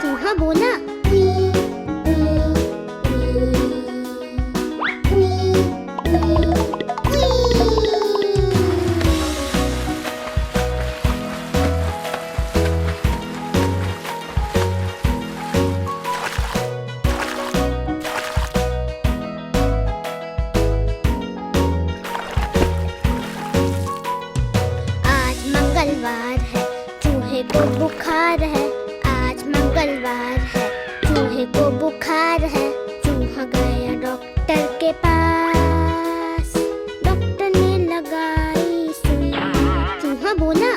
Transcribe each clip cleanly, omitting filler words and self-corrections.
चूहा बोला चूहे को बुखार है, चूहा गया डॉक्टर के पास। डॉक्टर ने लगाई सुई, चूहा बोला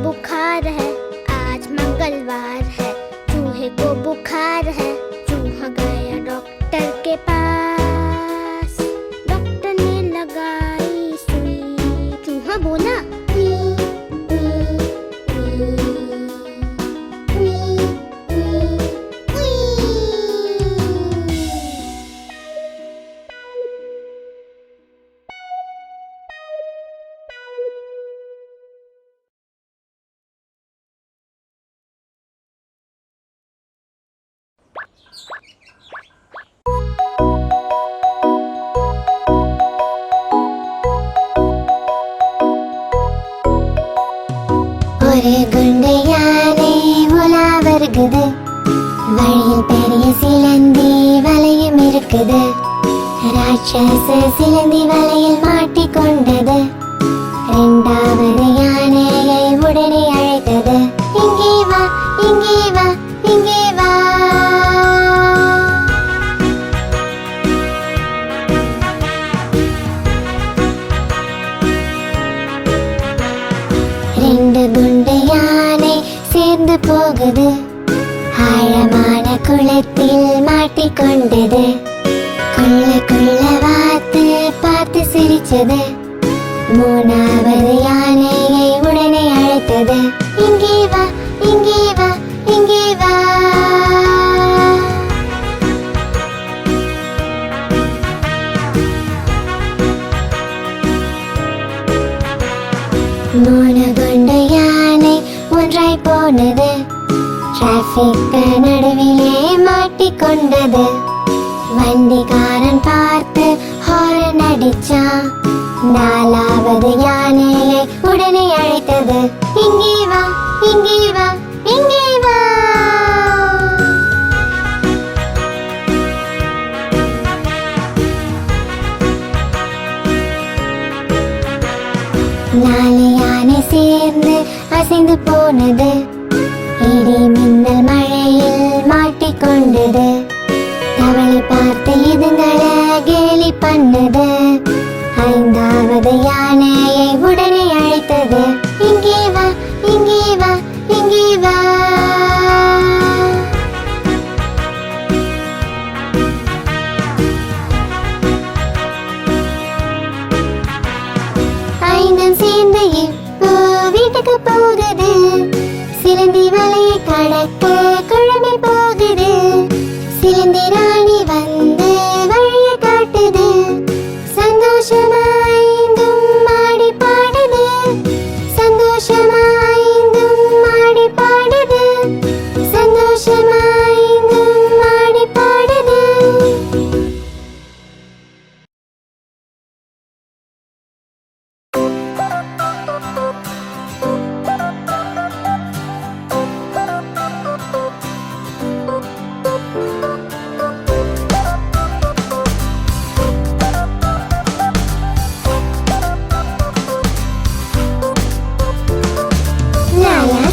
बुखार है, आज मंगलवार है, चूहे को बुखार है, चूहा गया डॉक्टर के पास। डॉक्टर ने लगाई सुई, चूहा बोला ஒரு குண்டு யானை உலா வருகுது, வழியில் பெரிய சிலந்தி வலையும் இருக்குது. ராட்சச சிலந்தி வலையில் மாட்டிக்கொண்டது. இரண்டாவது யானையை உடனே அழைத்தது. இங்கே வா, இங்கே வா, இங்கே வா. ரெண்டு குண்டு யானை சேர்ந்து போகுது. ஆழமான குளத்தில் மாட்டிக்கொண்டது. குள்ள வாத்து பார்த்து சிரிச்சது. மூணாவது யானையை உடனே அழைத்தது. இங்கே வா, இங்கே வா, இங்கே வா. மூணு குண்டு யானை ஒன்றாய் போனது. டிராபிக் நடுவிலே மாட்டிக்கொண்டது. வண்டிக்காரன் பார்த்து ஹாரன் அடிச்சான். நாலாவது யானையை உடனே அழைத்தது. இங்கே வா, இங்கே வா, இங்கே வா. நாலு யானை சேர்ந்து அசைந்து போனது. இடி மின்னல் மழையில் மாட்டிக்கொண்டது. தவளை பார்த்து இதுங்களை கேலி பண்ணது. ஐந்தாவது யானையை உடனே அழைத்தது. இங்கே வா, இங்கே வா, இங்கே வா. ஐந்தும் சேர்ந்து இப்போ வீட்டுக்கு போகுது. சிலந்தி வலையை கடக்க குழம்பி போகுது. சிலந்தி ராணி வந்து வழியை காட்டுது. சந்தோஷமாய்ந்தும் ஆடி பாடுது. சந்தோஷமாய்ந்தும் ஆடி பாடுது. சந்தோஷமாய்ந்தும் ஆடி பாடுது.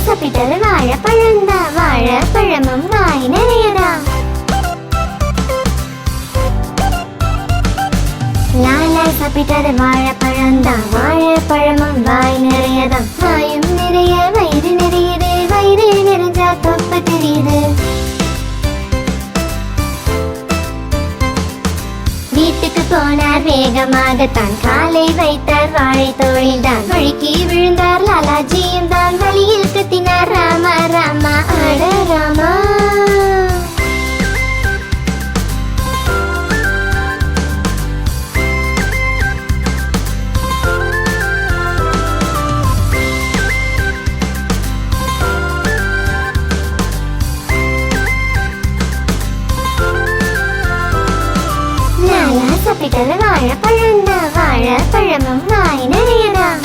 சாப்பிட்டது வாழைப்பழம்தான். வாழைப்பழமும் வாய் நிறையதான். லாலா சாப்பிட்டது வாழைப்பழம்தான். வாழைப்பழமும் வாய் நிறையதான். வாயும் நிறைய வயிறு நிறையுது. வயிறு நிறைஞ்சா தொப்பை தெரியுது. வீட்டுக்கு போனார் வேகமாகத்தான். காலை வைத்தார் வாழை தோழில்தான். வழுக்கி விழுந்தார் லாலாஜியும் தான். வழியில் கத்தினார் ராமா ராமா அட ராமா. சாப்பிட்டது வாழைப்பழம்தான், வாழைப்பழமும் வாய் நிறையதான்.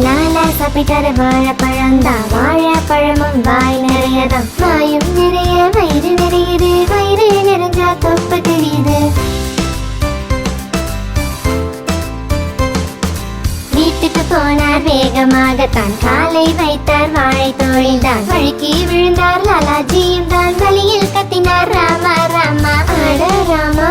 லாலா சாப்பிட்டது வாழைப்பழம்தான், வாழைப்பழமும் வாய் நிறையதான். வாயும் நிறைய வயிறு நிறையுது, வயிறு நிறைஞ்சா தொப்பை தெரியுது. வீட்டுக்கு போனார் வேகமாகத்தான், காலை வைத்தார் வாழை தோழில்தான். வழுக்கி விழுந்தார் லாலாஜியும் தான், வழியில் கத்தினார் ராமா ராமா அட ராமா.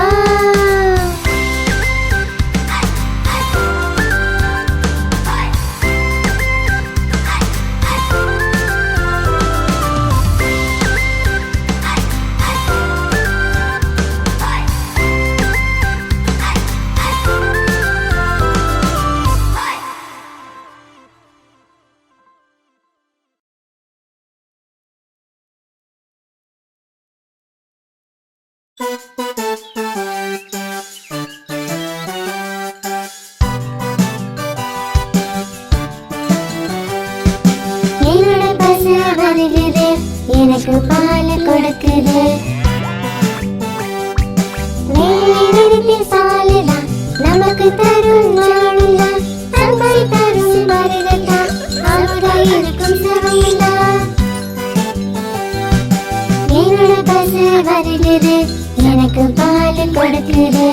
என்னோட பஸ் வருகிறது, எனக்கு பால் கொடுக்குது. வேலை நேரத்தில் சாலைதான் நமக்கு தரும் நாளுதான், அன்பை தரும் மருகத்தான், அமுதா இருக்கும் சுவையுதான். என்னோட பஸ் வருகிறது, எனக்கு பால் கொடுக்குது.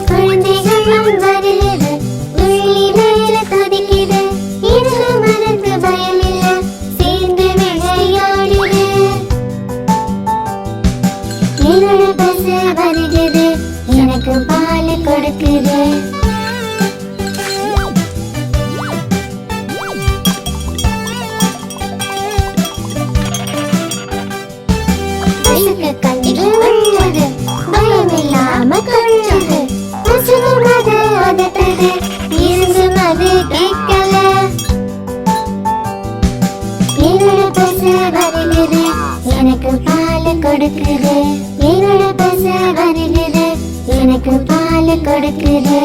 குழந்தைகளும் வருகிறது, உள்ளி மேல துதிக்குது. இது மனக்கு பயம் இல்லை, சேர்ந்து விளையாடுது. என்னோட பஸ் வருகிறது, எனக்கு பால் கொடுக்குது. கண்டு வந்தது, பயமில்லாம கொஞ்சது, பசுவும் அது அதட்டது, இருந்தும் அது கேட்கல. என்னோட பஸ் வருகிறது, எனக்கு பால் கொடுக்குது. என்னோட பஸ் வருகிறது, எனக்கு பால் கொடுக்குது.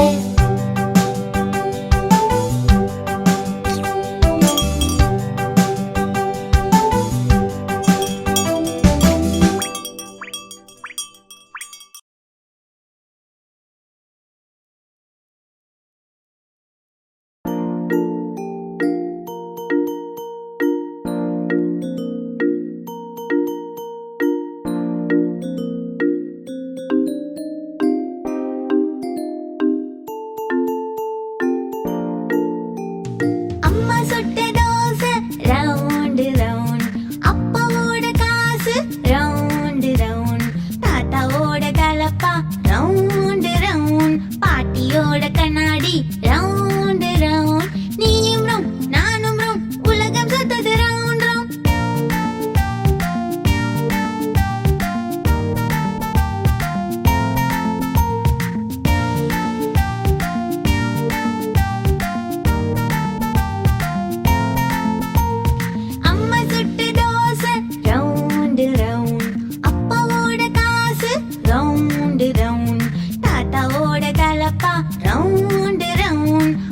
round, round. Tataoda galapa, round, round.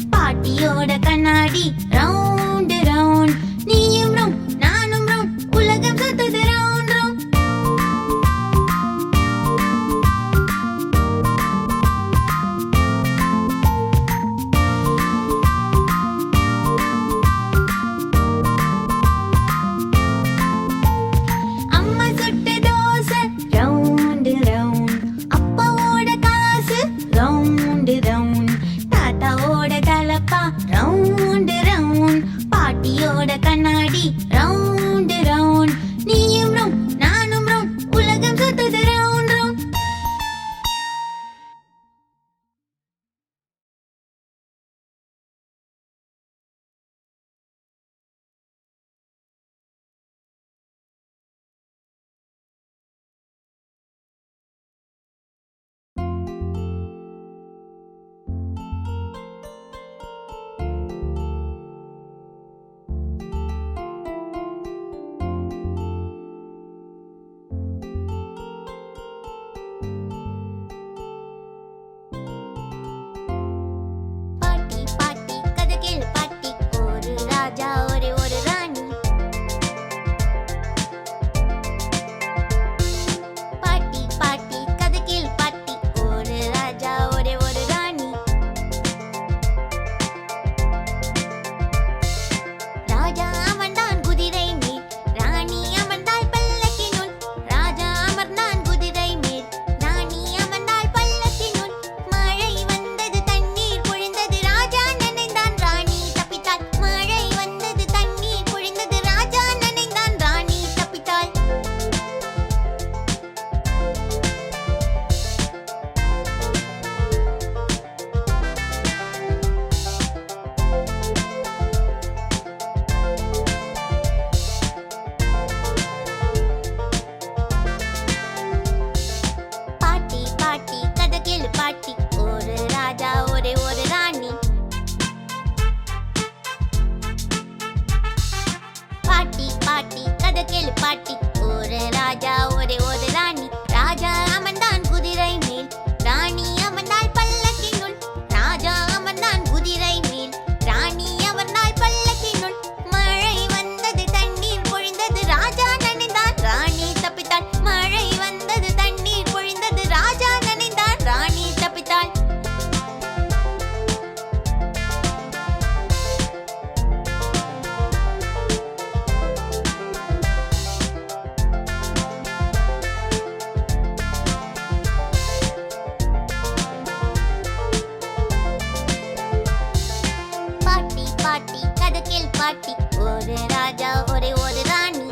பாட்டி ஒரு ராஜா ஒரே ஒரு ராணி.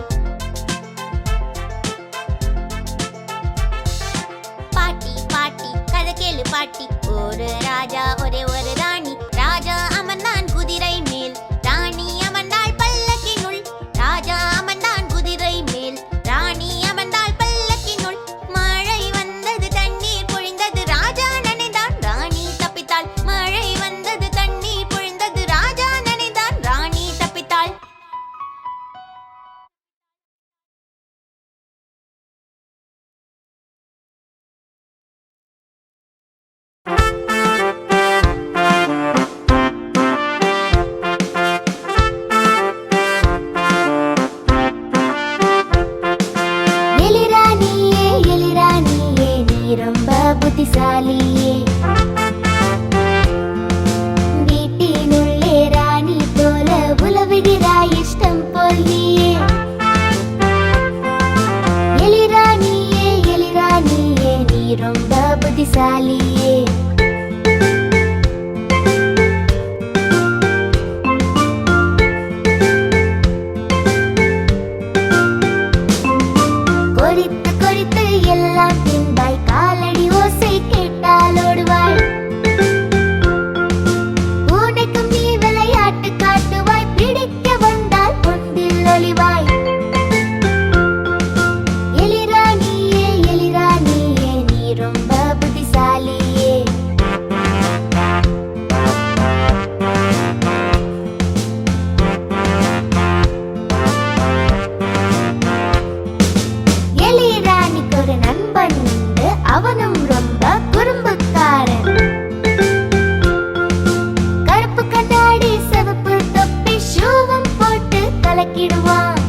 பாட்டி பாட்டி கதை கேளு பாட்டி ஒரு ராஜா ஒரே ஒரு ராணி. ராஜா அமர்ந்தான் குதிரை மேல் ராணி அமர்ந்தாள் பல்லக்கினுள். ராஜா அமர்ந்தான் குதிரை மேல் ராணி அமர்ந்தாள் பல்லக்கினுள். மழை வந்தது தண்ணீர் பொழிந்தது ராஜா நனைந்தான் ராணி தப்பித்தாள். மழை வந்தது தண்ணீர் பொழிந்தது ராஜா நனைந்தான் ராணி தப்பித்தாள். எலிராணியே எலிராணியே நீ ரொம்ப புத்திசாலியே. வீட்டினுள்ளே ராணி போல உலவுகிறாய் இஷ்டம் போல் நீயே. எலிராணியே எலிராணியே நீ ரொம்ப புத்திசாலியே. கொறித்து கொறித்து எல்லாம் தின்பாய் காலடி ஓசை கேட்டால் ஓடுவாய். பூனைக்கும் நீ விளையாட்டு காட்டுவாய் பிடிக்க வந்தால் பொந்தில் ஒளிவாய். எலிராணியே எலிராணியே நீ ரொம்ப புத்திசாலியே. எலிராணிக்கு ஒரு நண்பன் உண்டு அவனும் ரொம்ப குறும்புக்காரன். கருப்பு கண்ணாடி சிவப்பு தொப்பி ஷூவும் போட்டு கலக்கிடுவான்.